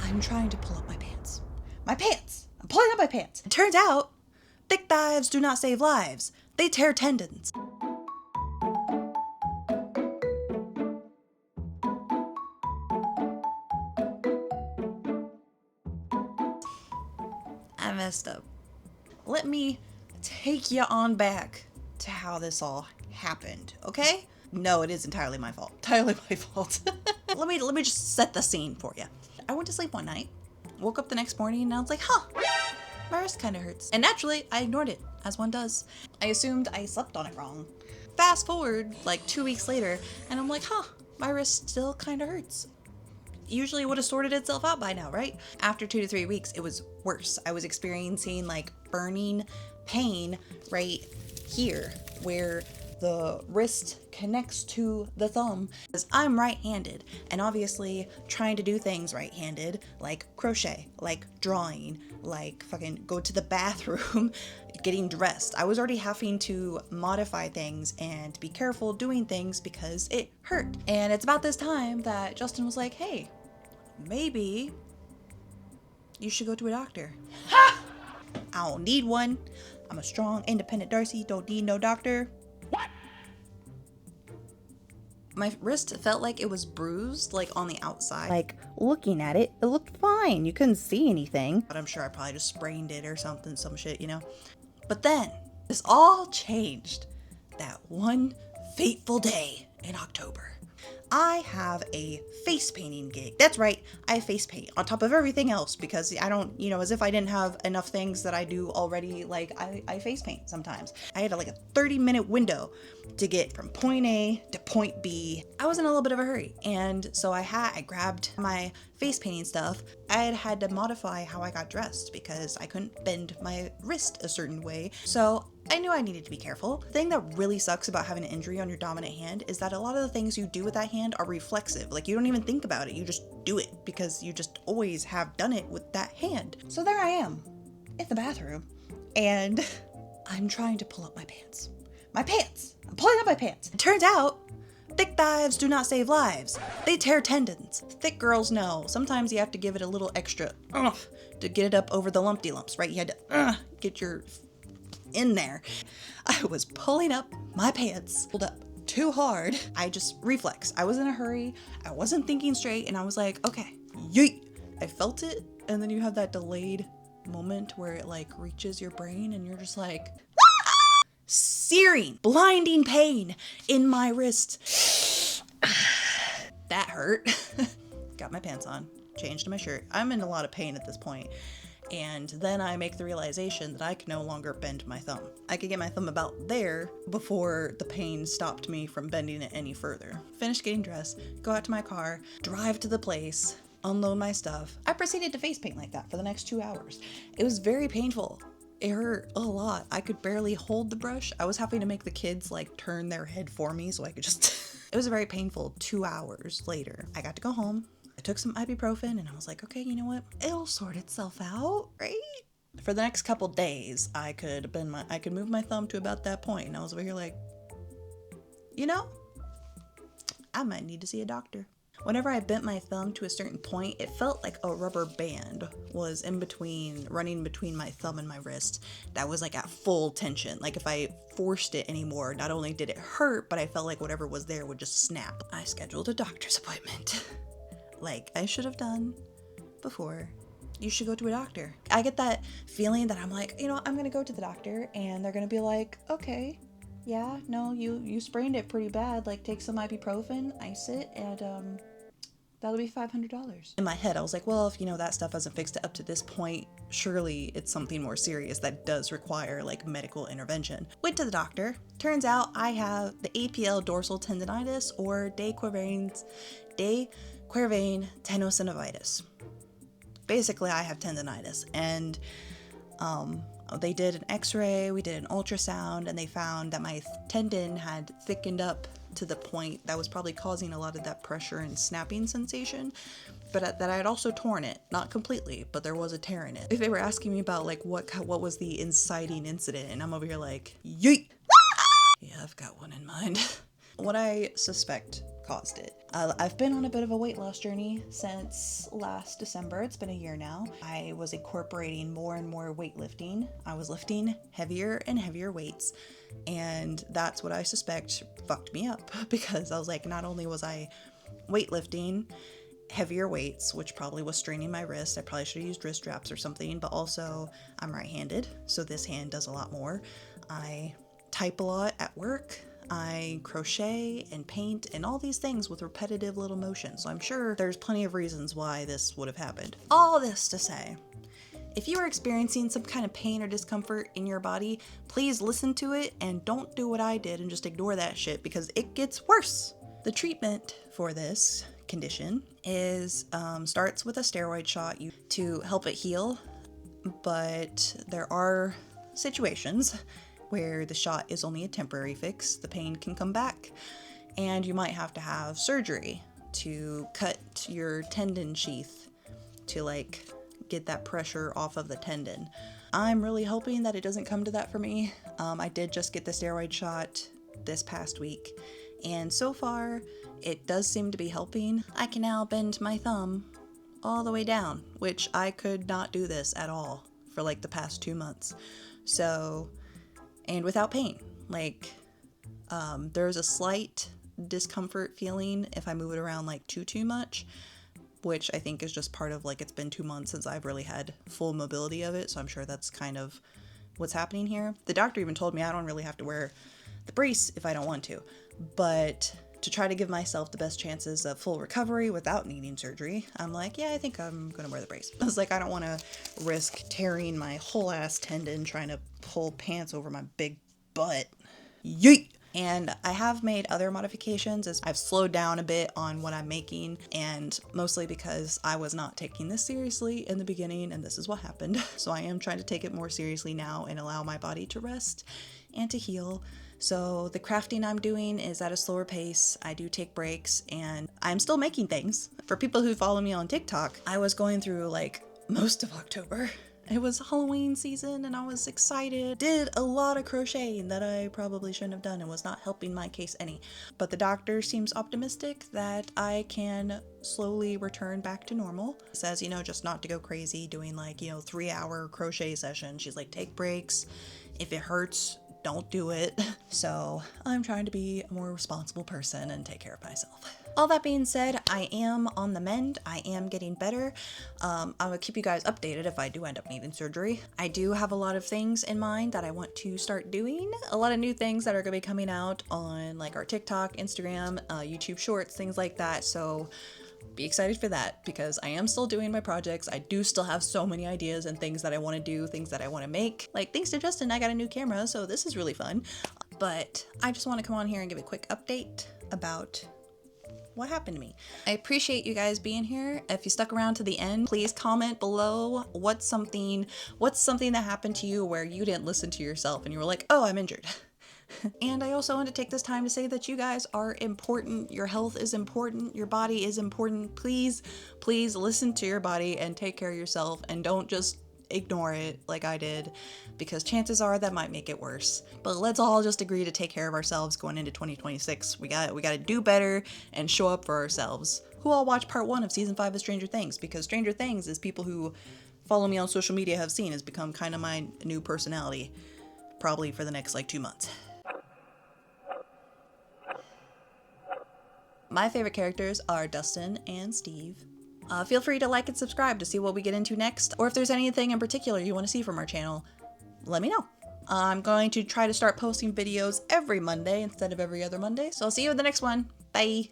I'm trying to pull up my pants. My pants! I'm pulling up my pants. It turns out, thick thighs do not save lives. They tear tendons. I messed up. Let me take you on back to how this all happened, okay? No, it is entirely my fault. Entirely my fault. Let me just set the scene for you. I went to sleep one night, woke up the next morning, and I was like, my wrist kind of hurts. And naturally, I ignored it, as one does. I assumed I slept on it wrong. Fast forward like 2 weeks later, and I'm like, my wrist still kind of hurts. Usually would have sorted itself out by now, right? After 2 to 3 weeks, it was worse. I was experiencing like burning pain right here where the wrist connects to the thumb, because I'm right-handed, and obviously trying to do things right-handed, like crochet, like drawing, like fucking go to the bathroom, getting dressed. I was already having to modify things and be careful doing things because it hurt. And it's about this time that Justin was like, hey, maybe you should go to a doctor. I don't need one. I'm a strong, independent Darcy, don't need no doctor. My wrist felt like it was bruised, like on the outside. Like looking at it, it looked fine. You couldn't see anything. But I'm sure I probably just sprained it or something, some shit, you know? But then this all changed that one fateful day in October. I have a face painting gig. That's right, I face paint on top of everything else because I don't, as if I didn't have enough things that I do already, like I face paint sometimes. I had like a 30-minute window to get from point A to point B. I was in a little bit of a hurry, and so I grabbed my face painting stuff. I had to modify how I got dressed because I couldn't bend my wrist a certain way. So I knew I needed to be careful. The thing that really sucks about having an injury on your dominant hand is that a lot of the things you do with that hand are reflexive. Like you don't even think about it, you just do it because you just always have done it with that hand. So there I am in the bathroom and I'm trying to pull up my pants. My pants! I'm pulling up my pants. It turns out, thick thighs do not save lives. They tear tendons. Thick girls know. Sometimes you have to give it a little extra to get it up over the lumpy lumps, right? You had to get your in there. I was pulling up my pants, pulled up too hard. I just reflex. I was in a hurry. I wasn't thinking straight, and I was like, okay, yeet. I felt it, and then you have that delayed moment where it like reaches your brain, and you're just like, searing, blinding pain in my wrist. That hurt. Got my pants on, changed my shirt. I'm in a lot of pain at this point. And then I make the realization that I can no longer bend my thumb. I could get my thumb about there before the pain stopped me from bending it any further. Finish getting dressed, go out to my car, drive to the place, unload my stuff. I proceeded to face paint like that for the next 2 hours. It was very painful. It hurt a lot. I could barely hold the brush. I was having to make the kids like turn their head for me so I could just... It was a very painful 2 hours later. I got to go home. I took some ibuprofen and I was like, okay, you know what? It'll sort itself out, right? For the next couple days, I could move my thumb to about that point, and I was over here like, I might need to see a doctor. Whenever I bent my thumb to a certain point, it felt like a rubber band was running between my thumb and my wrist. That was like at full tension. Like if I forced it anymore, not only did it hurt, but I felt like whatever was there would just snap. I scheduled a doctor's appointment. Like I should have done before. You should go to a doctor. I get that feeling that I'm like, I'm gonna go to the doctor and they're gonna be like, okay, yeah, no, you sprained it pretty bad. Like take some ibuprofen, ice it, and that'll be $500. In my head, I was like, well, if that stuff hasn't fixed it up to this point, surely it's something more serious that does require like medical intervention. Went to the doctor. Turns out I have the APL dorsal tendonitis or DeQuervain Tenosynovitis. Basically, I have tendonitis, and they did an x-ray, we did an ultrasound, and they found that my tendon had thickened up to the point that was probably causing a lot of that pressure and snapping sensation, but that I had also torn it. Not completely, but there was a tear in it. If they were asking me about like what was the inciting incident, and I'm over here like, yeet! Yeah, I've got one in mind. What I suspect caused it. I've been on a bit of a weight loss journey since last December. It's been a year now. I was incorporating more and more weightlifting. I was lifting heavier and heavier weights, and that's what I suspect fucked me up, because I was like, not only was I weightlifting heavier weights, which probably was straining my wrist. I probably should have used wrist straps or something, but also I'm right-handed, so this hand does a lot more. I type a lot at work. I crochet and paint and all these things with repetitive little motions, so I'm sure there's plenty of reasons why this would have happened. All this to say, if you are experiencing some kind of pain or discomfort in your body, please listen to it and don't do what I did and just ignore that shit, because it gets worse. The treatment for this condition is starts with a steroid shot to help it heal, but there are situations where the shot is only a temporary fix. The pain can come back, and you might have to have surgery to cut your tendon sheath to like get that pressure off of the tendon. I'm really hoping that it doesn't come to that for me. I did just get the steroid shot this past week, and so far it does seem to be helping. I can now bend my thumb all the way down, which I could not do this at all for like the past 2 months. So, and without pain. Like, there's a slight discomfort feeling if I move it around like too much, which I think is just part of like, it's been 2 months since I've really had full mobility of it, so I'm sure that's kind of what's happening here. The doctor even told me I don't really have to wear the brace if I don't want to, but to try to give myself the best chances of full recovery without needing surgery, I'm like, yeah, I think I'm gonna wear the brace. I was like, I don't want to risk tearing my whole ass tendon trying to pull pants over my big butt. Yeet! And I have made other modifications as I've slowed down a bit on what I'm making, and mostly because I was not taking this seriously in the beginning, and this is what happened. So I am trying to take it more seriously now and allow my body to rest and to heal. So the crafting I'm doing is at a slower pace. I do take breaks, and I'm still making things. For people who follow me on TikTok, I was going through like most of October. It was Halloween season and I was excited. Did a lot of crocheting that I probably shouldn't have done and was not helping my case any. But the doctor seems optimistic that I can slowly return back to normal. Says, you know, just not to go crazy doing like, 3-hour crochet sessions. She's like, take breaks. If it hurts, don't do it. So I'm trying to be a more responsible person and take care of myself. All that being said, I am on the mend. I am getting better. I will keep you guys updated if I do end up needing surgery. I do have a lot of things in mind that I want to start doing. A lot of new things that are going to be coming out on like our TikTok, Instagram, YouTube Shorts, things like that. So be excited for that, because I am still doing my projects. I do still have so many ideas and things that I want to do, things that I want to make. Like, thanks to Justin, I got a new camera, so this is really fun. But I just want to come on here and give a quick update about what happened to me. I appreciate you guys being here. If you stuck around to the end, please comment below what's something that happened to you where you didn't listen to yourself and you were like, oh, I'm injured. And I also want to take this time to say that you guys are important. Your health is important. Your body is important. Please, please listen to your body and take care of yourself, and don't just ignore it like I did, because chances are that might make it worse. But let's all just agree to take care of ourselves going into 2026. We got to do better and show up for ourselves. Who all watched part 1 of season 5 of Stranger Things? Because Stranger Things, as people who follow me on social media have seen, has become kind of my new personality, probably for the next like 2 months. My favorite characters are Dustin and Steve. Feel free to like and subscribe to see what we get into next, or if there's anything in particular you want to see from our channel, let me know. I'm going to try to start posting videos every Monday instead of every other Monday, so I'll see you in the next one. Bye!